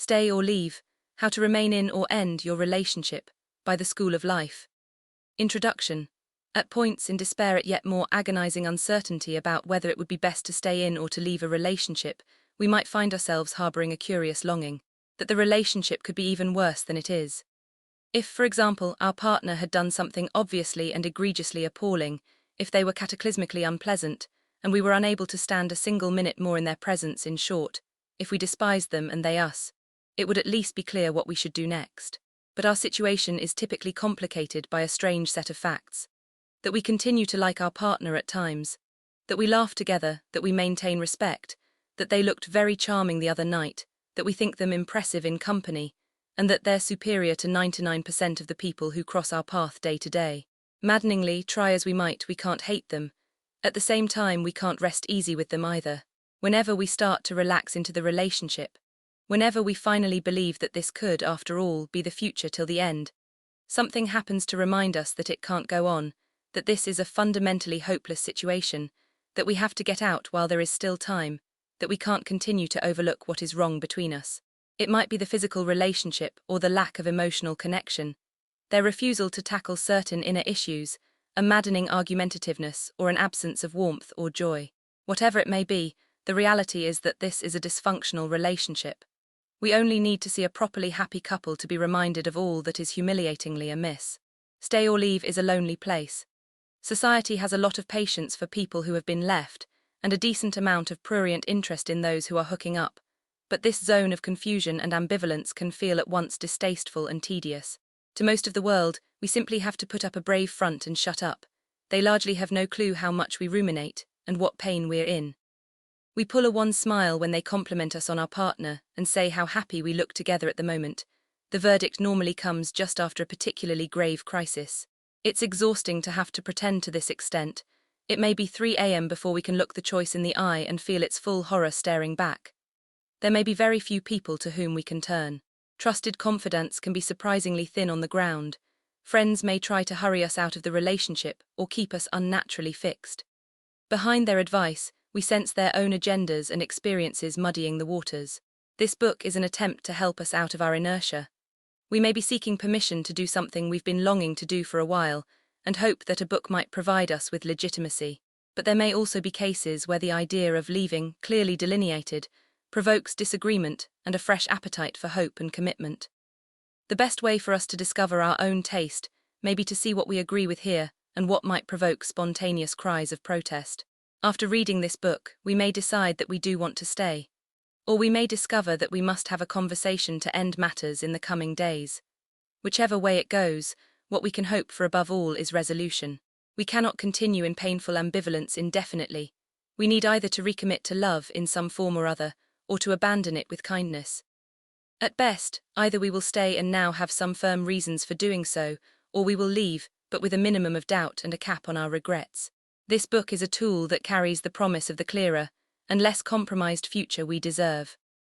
Stay or Leave, How to Remain in or End Your Relationship, by the School of Life. Introduction. At points in despair at yet more agonizing uncertainty about whether it would be best to stay in or to leave a relationship, we might find ourselves harboring a curious longing that the relationship could be even worse than it is. If, for example, our partner had done something obviously and egregiously appalling, if they were cataclysmically unpleasant, and we were unable to stand a single minute more in their presence, in short, if we despised them and they us, it would at least be clear what we should do next. But our situation is typically complicated by a strange set of facts. That we continue to like our partner at times, that we laugh together, that we maintain respect, that they looked very charming the other night, that we think them impressive in company, and that they're superior to 99% of the people who cross our path day to day. Maddeningly, try as we might, we can't hate them. At the same time, we can't rest easy with them either. Whenever we start to relax into the relationship, whenever we finally believe that this could, after all, be the future till the end, something happens to remind us that it can't go on, that this is a fundamentally hopeless situation, that we have to get out while there is still time, that we can't continue to overlook what is wrong between us. It might be the physical relationship or the lack of emotional connection, their refusal to tackle certain inner issues, a maddening argumentativeness, or an absence of warmth or joy. Whatever it may be, the reality is that this is a dysfunctional relationship. We only need to see a properly happy couple to be reminded of all that is humiliatingly amiss. Stay or Leave is a lonely place. Society has a lot of patience for people who have been left, and a decent amount of prurient interest in those who are hooking up. But this zone of confusion and ambivalence can feel at once distasteful and tedious. To most of the world, we simply have to put up a brave front and shut up. They largely have no clue how much we ruminate, and what pain we're in. We pull a wan smile when they compliment us on our partner and say how happy we look together at the moment. The verdict normally comes just after a particularly grave crisis. It's exhausting to have to pretend to this extent. It may be 3 a.m. before we can look the choice in the eye and feel its full horror staring back. There may be very few people to whom we can turn. Trusted confidants can be surprisingly thin on the ground. Friends may try to hurry us out of the relationship or keep us unnaturally fixed. Behind their advice, we sense their own agendas and experiences muddying the waters. This book is an attempt to help us out of our inertia. We may be seeking permission to do something we've been longing to do for a while, and hope that a book might provide us with legitimacy. But there may also be cases where the idea of leaving, clearly delineated, provokes disagreement and a fresh appetite for hope and commitment. The best way for us to discover our own taste may be to see what we agree with here and what might provoke spontaneous cries of protest. After reading this book, we may decide that we do want to stay. Or we may discover that we must have a conversation to end matters in the coming days. Whichever way it goes, what we can hope for above all is resolution. We cannot continue in painful ambivalence indefinitely. We need either to recommit to love in some form or other, or to abandon it with kindness. At best, either we will stay and now have some firm reasons for doing so, or we will leave, but with a minimum of doubt and a cap on our regrets. This book is a tool that carries the promise of the clearer and less compromised future we deserve.